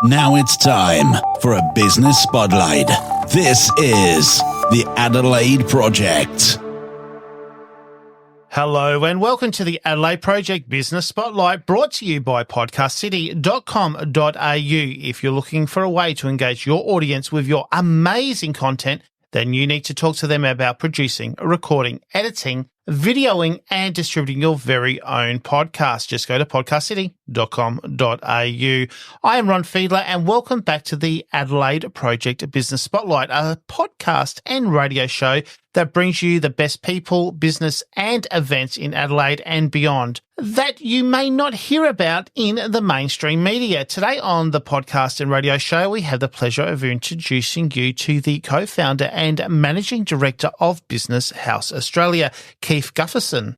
Now it's time for a business spotlight. This is the Adelaide Project. Hello and welcome to the Adelaide Project Business Spotlight, brought to you by podcastcity.com.au. If you're looking for a way to engage your audience with your amazing content, then you need to talk to them about producing, recording, editing, videoing and distributing your very own podcast. Just go to podcastcity.com.au. I am Ron Fiedler and welcome back to the Adelaide Project Business Spotlight, a podcast and radio show that brings you the best people, business and events in Adelaide and beyond that you may not hear about in the mainstream media. Today on the podcast and radio show, we have the pleasure of introducing you to the co-founder and managing director of Business House Australia, Keith Gustavsson.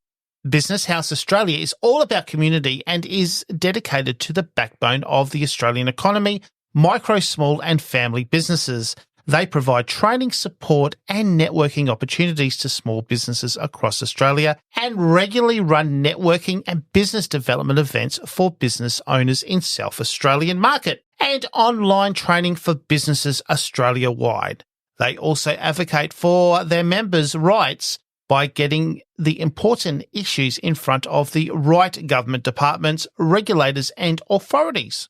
Business House Australia is all about community and is dedicated to the backbone of the Australian economy, micro, small and family businesses. They provide training, support and networking opportunities to small businesses across Australia and regularly run networking and business development events for business owners in South Australian market and online training for businesses Australia-wide. They also advocate for their members' rights by getting the important issues in front of the right government departments, regulators and authorities.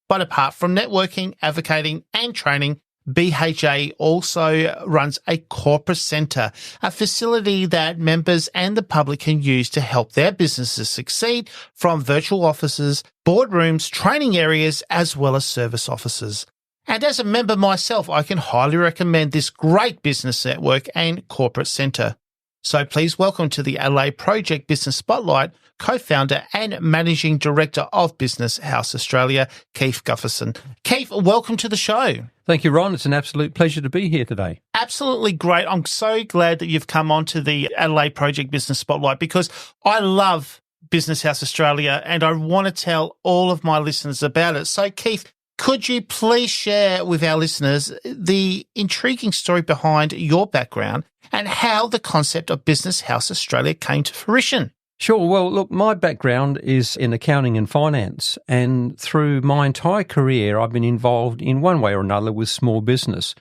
But apart from networking, advocating and training, BHA also runs a corporate centre, a facility that members and the public can use to help their businesses succeed, from virtual offices, boardrooms, training areas, as well as service offices. And as a member myself, I can highly recommend this great business network and corporate centre. So please welcome to the Adelaide Project Business Spotlight, co-founder and managing director of Business House Australia, Keith Gustavsson. Keith, welcome to the show. Thank you, Ron. It's an absolute pleasure to be here today. Absolutely great. I'm so glad that you've come on to the Adelaide Project Business Spotlight because I love Business House Australia and I want to tell all of my listeners about it. So, Keith, could you please share with our listeners the intriguing story behind your background and how the concept of Business House Australia came to fruition? Sure. Well, look, my background is in accounting and finance, and through my entire career, I've been involved in one way or another with small business.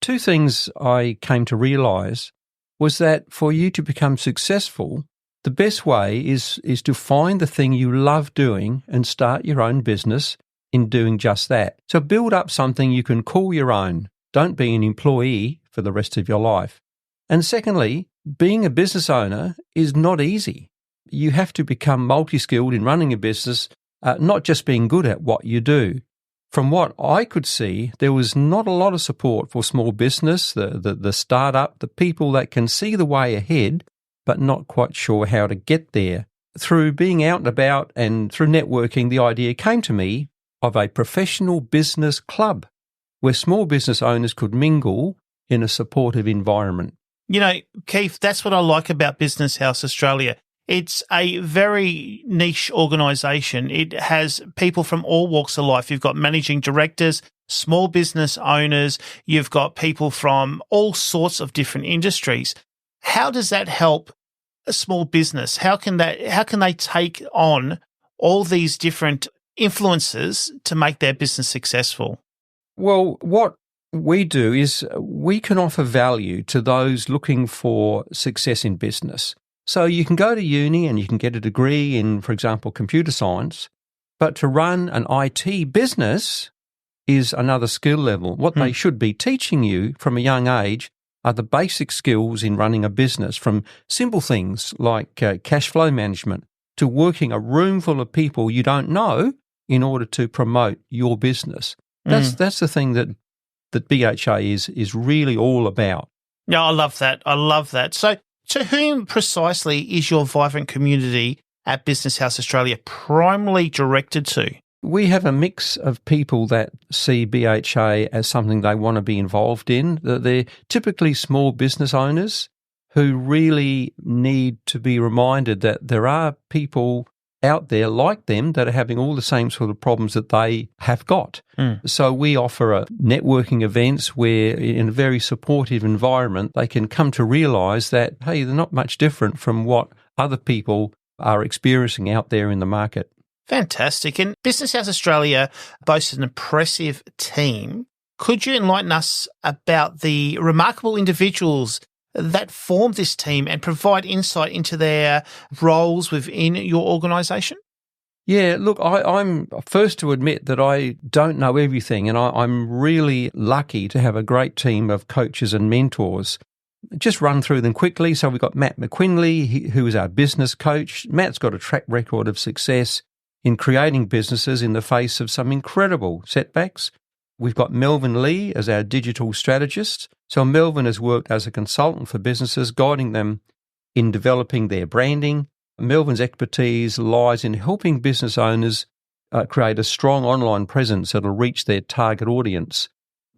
Two things I came to realise was that for you to become successful, the best way is to find the thing you love doing and start your own business in doing just that. So build up something you can call your own. Don't be an employee for the rest of your life. And secondly, being a business owner is not easy. You have to become multi-skilled in running a business, not just being good at what you do. From what I could see, there was not a lot of support for small business, the startup, the people that can see the way ahead, but not quite sure how to get there. Through being out and about and through networking, the idea came to me of a professional business club where small business owners could mingle in a supportive environment. You know, Keith, that's what I like about Business House Australia. It's a very niche organisation. It has people from all walks of life. You've got managing directors, small business owners. You've got people from all sorts of different industries. How does that help a small business? How can they take on all these different influences to make their business successful? Well, what we do is we can offer value to those looking for success in business. So you can go to uni and you can get a degree in, for example, computer science, but to run an IT business is another skill level. What they should be teaching you from a young age are the basic skills in running a business, from simple things like cash flow management to working a room full of people you don't know in order to promote your business. That's the thing that BHA is really all about. Yeah, I love that. I love that. So to whom precisely is your vibrant community at Business House Australia primarily directed to? We have a mix of people that see BHA as something they want to be involved in. They're typically small business owners who really need to be reminded that there are people out there like them that are having all the same sort of problems that they have got. So we offer networking events where in a very supportive environment they can come to realise that, hey, they're not much different from what other people are experiencing out there in the market. Fantastic. And Business House Australia boasts an impressive team. Could you enlighten us about the remarkable individuals that form this team and provide insight into their roles within your organisation? Yeah, look, I'm first to admit that I don't know everything, and I'm really lucky to have a great team of coaches and mentors. Just run through them quickly. So we've got Matt McQuinley, who is our business coach. Matt's got a track record of success in creating businesses in the face of some incredible setbacks. We've got Melvin Lee as our digital strategist. So Melvin has worked as a consultant for businesses, guiding them in developing their branding. Melvin's expertise lies in helping business owners create a strong online presence that will reach their target audience.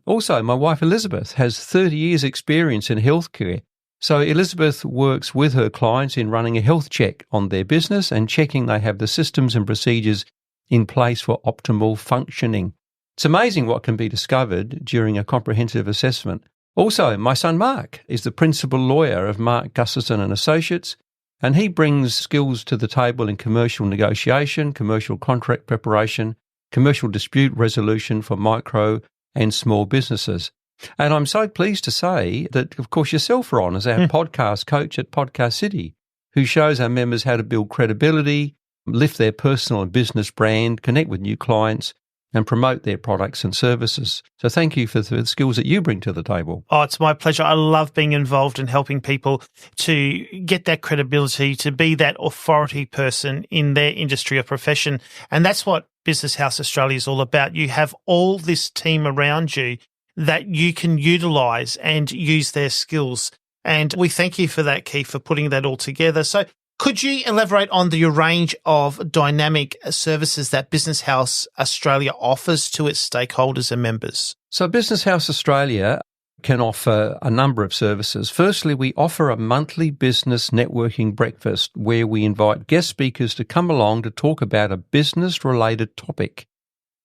Also, my wife Elizabeth has 30 years' experience in healthcare. So Elizabeth works with her clients in running a health check on their business and checking they have the systems and procedures in place for optimal functioning. It's amazing what can be discovered during a comprehensive assessment. Also, my son Mark is the principal lawyer of Mark Gustavsson and Associates, and he brings skills to the table in commercial negotiation, commercial contract preparation, commercial dispute resolution for micro and small businesses. And I'm so pleased to say that, of course, yourself, Ron, as our podcast coach at Podcast City, who shows our members how to build credibility, lift their personal and business brand, connect with new clients, and promote their products and services. So thank you for the skills that you bring to the table. Oh, it's my pleasure. I love being involved in helping people to get that credibility, to be that authority person in their industry or profession. And that's what Business House Australia is all about. You have all this team around you that you can utilise and use their skills. And we thank you for that, Keith, for putting that all together. So could you elaborate on the range of dynamic services that Business House Australia offers to its stakeholders and members? So Business House Australia can offer a number of services. Firstly, we offer a monthly business networking breakfast where we invite guest speakers to come along to talk about a business-related topic.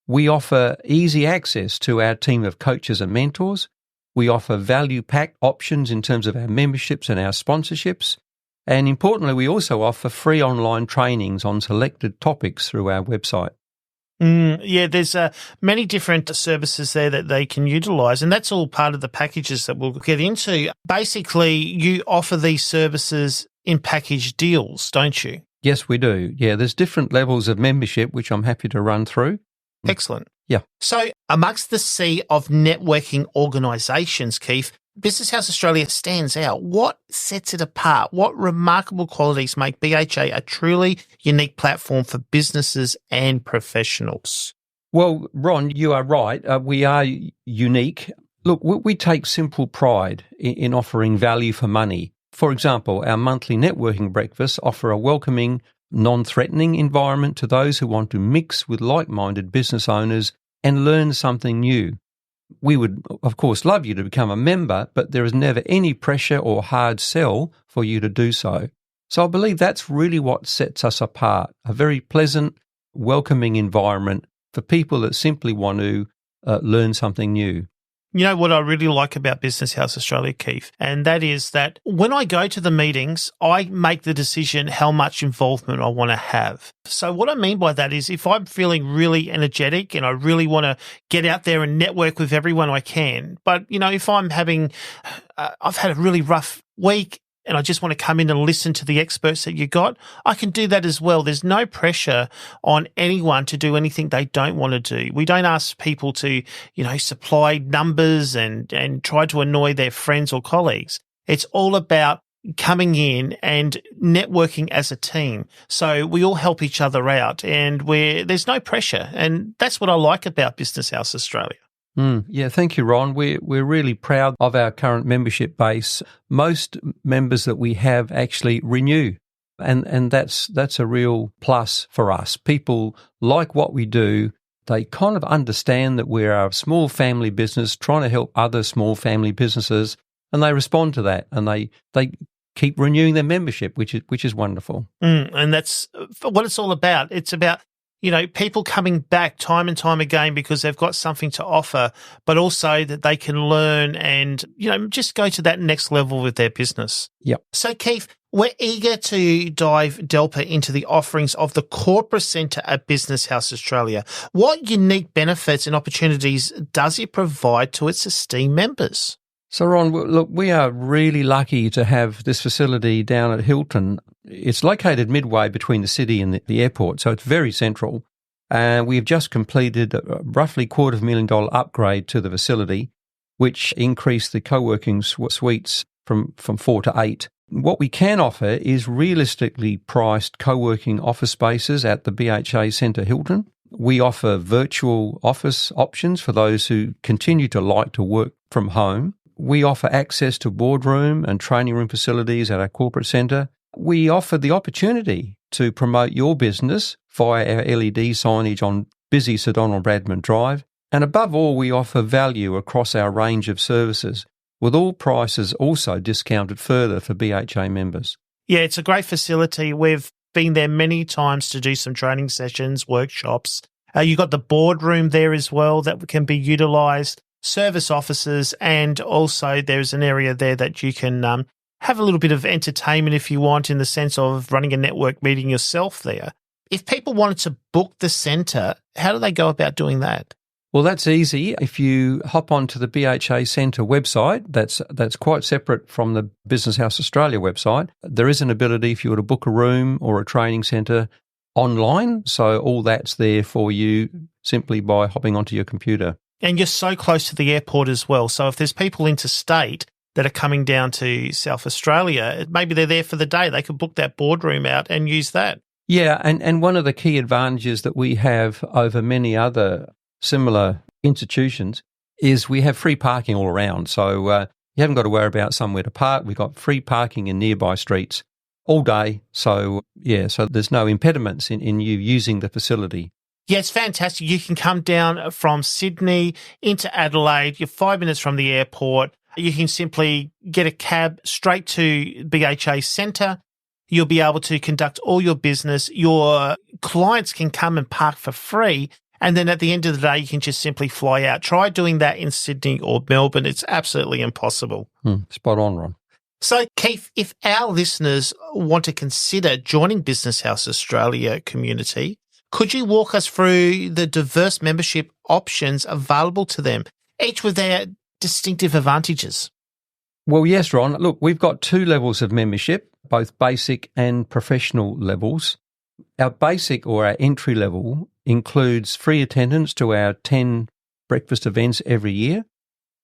We offer easy access to our team of coaches and mentors. We offer value-packed options in terms of our memberships and our sponsorships. And importantly, we also offer free online trainings on selected topics through our website. Yeah, there's many different services there that they can utilise, and that's all part of the packages that we'll get into. Basically, you offer these services in package deals, don't you? Yes, we do. Yeah, there's different levels of membership, which I'm happy to run through. Excellent. Yeah. So amongst the sea of networking organisations, Keith, Business House Australia stands out. What sets it apart? What remarkable qualities make BHA a truly unique platform for businesses and professionals? Well, Ron, you are right. We are unique. Look, we take simple pride in offering value for money. For example, our monthly networking breakfasts offer a welcoming, non-threatening environment to those who want to mix with like-minded business owners and learn something new. We would, of course, love you to become a member, but there is never any pressure or hard sell for you to do so. So I believe that's really what sets us apart, a very pleasant, welcoming environment for people that simply want to learn something new. You know what I really like about Business House Australia, Keith, and that is that when I go to the meetings, I make the decision how much involvement I want to have. So what I mean by that is if I'm feeling really energetic and I really want to get out there and network with everyone I can, but, you know, if I'm I've had a really rough week and I just want to come in and listen to the experts that you got, I can do that as well. There's no pressure on anyone to do anything they don't want to do. We don't ask people to, supply numbers and try to annoy their friends or colleagues. It's all about coming in and networking as a team. So we all help each other out and there's no pressure. And that's what I like about Business House Australia. Yeah, thank you, Ron. We're really proud of our current membership base. Most members that we have actually renew, and that's a real plus for us. People like what we do. They kind of understand that we're a small family business trying to help other small family businesses, and they respond to that, and they keep renewing their membership, which is wonderful. And that's what it's all about. It's about people coming back time and time again because they've got something to offer, but also that they can learn and, just go to that next level with their business. Yep. So, Keith, We're eager to dive deeper into the offerings of the Corporate Centre at Business House Australia. What unique benefits and opportunities does it provide to its esteemed members? So, Ron, look, we are really lucky to have this facility down at Hilton. It's located midway between the city and the airport, so it's very central. We've just completed a roughly $250,000 upgrade to the facility, which increased the co-working suites from 4 to 8. What we can offer is realistically priced co-working office spaces at the BHA Centre Hilton. We offer virtual office options for those who continue to like to work from home. We offer access to boardroom and training room facilities at our corporate centre. We offer the opportunity to promote your business via our LED signage on busy Sir Donald Bradman Drive. And above all, we offer value across our range of services, with all prices also discounted further for BHA members. Yeah, it's a great facility. We've been there many times to do some training sessions, workshops. You've got the boardroom there as well that can be utilised, service offices, and also there's an area there that you can have a little bit of entertainment if you want, in the sense of running a network meeting yourself there. If people wanted to book the centre, how do they go about doing that? Well, that's easy. If you hop onto the BHA Centre website, that's quite separate from the Business House Australia website. There is an ability if you were to book a room or a training centre online, so all that's there for you simply by hopping onto your computer. And you're so close to the airport as well, so if there's people interstate that are coming down to South Australia, maybe they're there for the day, they could book that boardroom out and use that. Yeah, and one of the key advantages that we have over many other similar institutions is we have free parking all around. So you haven't got to worry about somewhere to park. We've got free parking in nearby streets all day. So, so there's no impediments in you using the facility. Yeah, it's fantastic. You can come down from Sydney into Adelaide. You're 5 minutes from the airport. You can simply get a cab straight to BHA Centre. You'll be able to conduct all your business. Your clients can come and park for free. And then at the end of the day, you can just simply fly out. Try doing that in Sydney or Melbourne. It's absolutely impossible. Spot on, Ron. So, Keith, if our listeners want to consider joining Business House Australia community, could you walk us through the diverse membership options available to them, each with their distinctive advantages? Well, yes, Ron. Look, we've got 2 levels of membership, both basic and professional levels. Our basic or our entry level includes free attendance to our 10 breakfast events every year.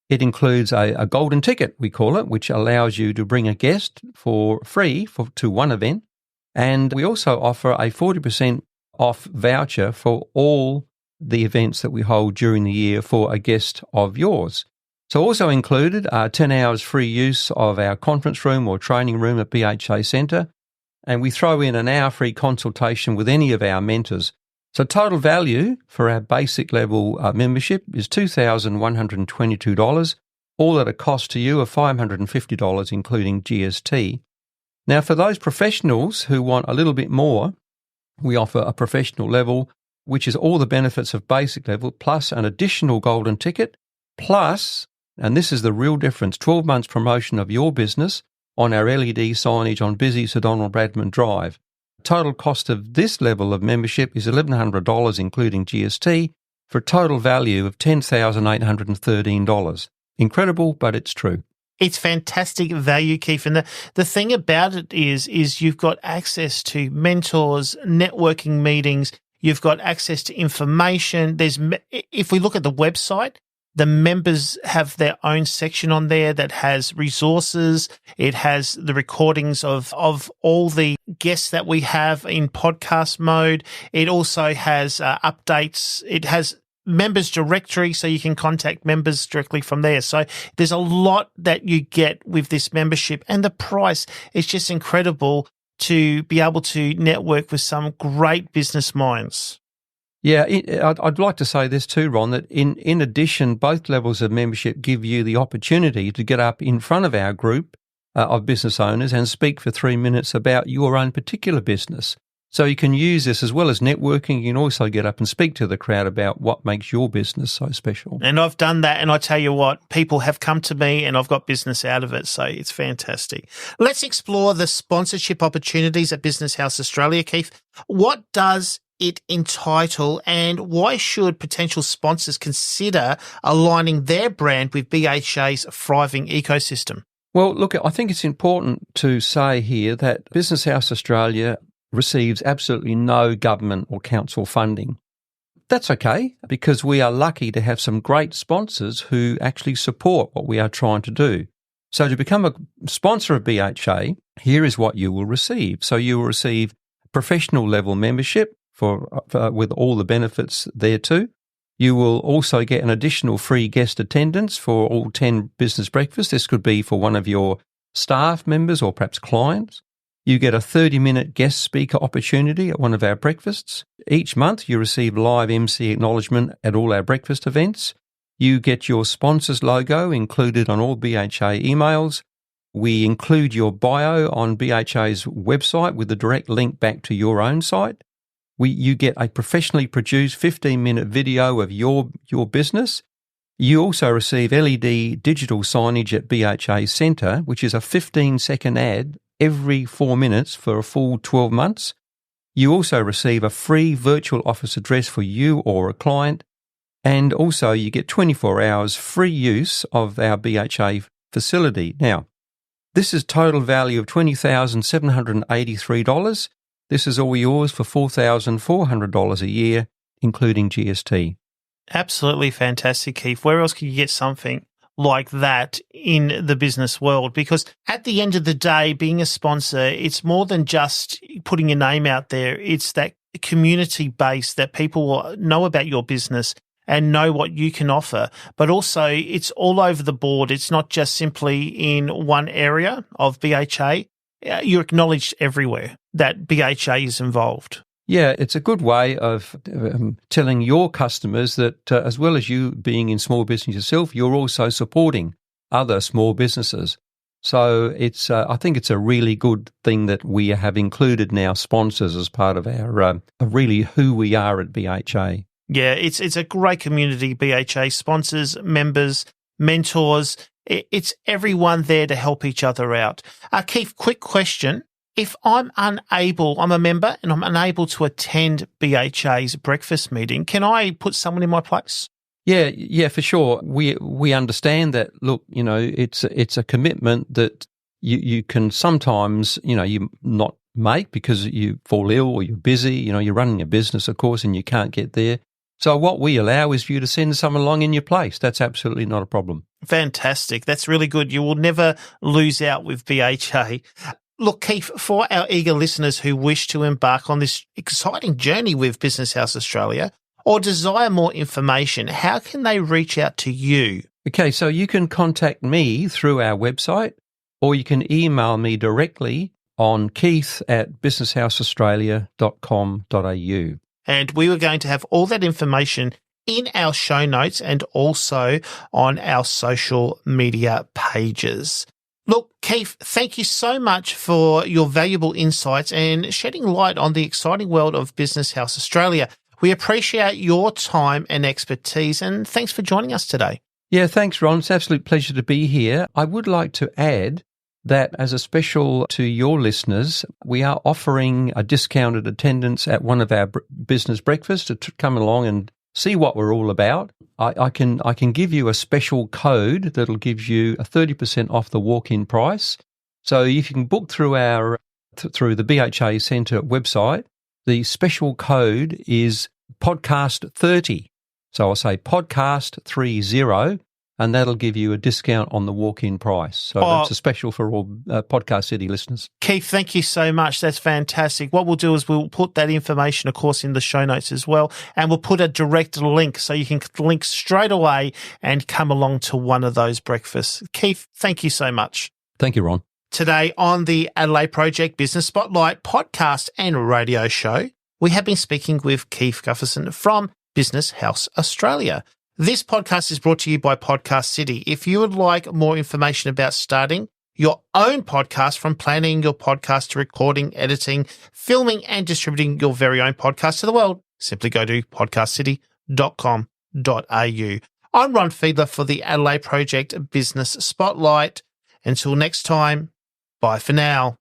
It includes a golden ticket, we call it, which allows you to bring a guest for free to one event. And we also offer a 40% off voucher for all the events that we hold during the year for a guest of yours. So also included are 10 hours free use of our conference room or training room at BHA Centre. And we throw in an hour free consultation with any of our mentors. So total value for our basic level membership is $2,122, all at a cost to you of $550, including GST. Now, for those professionals who want a little bit more, we offer a professional level, which is all the benefits of basic level, plus an additional golden ticket, plus, and this is the real difference, 12 months promotion of your business on our LED signage on busy Sir Donald Bradman Drive. Total cost of this level of membership is $1,100, including GST, for a total value of $10,813. Incredible, but it's true. It's fantastic value, Keith. And the thing about it is you've got access to mentors, networking meetings. You've got access to information. If we look at the website, the members have their own section on there that has resources. It has the recordings of all the guests that we have in podcast mode. It also has updates. It has members directory, so you can contact members directly from there. So there's a lot that you get with this membership, and the price is just incredible to be able to network with some great business minds. Yeah, I'd like to say this too, Ron, that in addition, both levels of membership give you the opportunity to get up in front of our group of business owners and speak for 3 minutes about your own particular business. So you can use this as well as networking. You can also get up and speak to the crowd about what makes your business so special. And I've done that, and I tell you what, people have come to me and I've got business out of it, so it's fantastic. Let's explore the sponsorship opportunities at Business House Australia, Keith. What does it entitle, and why should potential sponsors consider aligning their brand with BHA's thriving ecosystem? Well, look, I think it's important to say here that Business House Australia receives absolutely no government or council funding. That's okay, because we are lucky to have some great sponsors who actually support what we are trying to do. So to become a sponsor of BHA, here is what you will receive. So you will receive professional level membership with all the benefits thereto. You will also get an additional free guest attendance for all 10 business breakfasts. This could be for one of your staff members or perhaps clients. You get a 30-minute guest speaker opportunity at one of our breakfasts. Each month, you receive live MC acknowledgement at all our breakfast events. You get your sponsor's logo included on all BHA emails. We include your bio on BHA's website with a direct link back to your own site. You get a professionally produced 15-minute video of your business. You also receive LED digital signage at BHA Centre, which is a 15-second ad every 4 minutes for a full 12 months. You also receive a free virtual office address for you or a client, and also you get 24 hours free use of our BHA facility. Now, this is total value of $20,783. This is all yours for $4,400 a year, including GST. Absolutely fantastic, Keith. Where else can you get something like that in the business world? Because at the end of the day, being a sponsor, it's more than just putting your name out there. It's that community base that people will know about your business and know what you can offer. But also, it's all over the board. It's not just simply in one area of BHA. You're acknowledged everywhere that BHA is involved. Yeah, it's a good way of telling your customers that as well as you being in small business yourself, you're also supporting other small businesses. So I think it's a really good thing that we have included now sponsors as part of our really who we are at BHA. Yeah, it's a great community, BHA, sponsors, members, mentors. It's everyone there to help each other out. Keith, quick question. If I'm a member and I'm unable to attend BHA's breakfast meeting, can I put someone in my place? Yeah, for sure. We understand that. Look, it's a commitment that you can sometimes, you not make because you fall ill or you're busy. You're running a business, of course, and you can't get there. So what we allow is for you to send someone along in your place. That's absolutely not a problem. Fantastic. That's really good. You will never lose out with BHA. Look, Keith, for our eager listeners who wish to embark on this exciting journey with Business House Australia or desire more information, how can they reach out to you? Okay, so you can contact me through our website or you can email me directly on keith@businesshouseaustralia.com.au. And we were going to have all that information in our show notes and also on our social media pages. Look, Keith, thank you so much for your valuable insights and shedding light on the exciting world of Business House Australia. We appreciate your time and expertise, and thanks for joining us today. Yeah, thanks, Ron. It's an absolute pleasure to be here. I would like to add that as a special to your listeners, we are offering a discounted attendance at one of our business breakfasts to come along and see what we're all about. I can give you a special code that'll give you a 30% off the walk-in price. So if you can book through through the BHA Centre website, the special code is podcast 30. So I'll say podcast 30, and that'll give you a discount on the walk-in price. So that's a special for all Podcast City listeners. Keith, thank you so much. That's fantastic. What we'll do is we'll put that information, of course, in the show notes as well, and we'll put a direct link so you can link straight away and come along to one of those breakfasts. Keith, thank you so much. Thank you, Ron. Today on the Adelaide Project Business Spotlight podcast and radio show, we have been speaking with Keith Gustavsson from Business House Australia. This podcast is brought to you by Podcast City. If you would like more information about starting your own podcast, from planning your podcast to recording, editing, filming, and distributing your very own podcast to the world, simply go to podcastcity.com.au. I'm Ron Fiedler for the Adelaide Project Business Spotlight. Until next time, bye for now.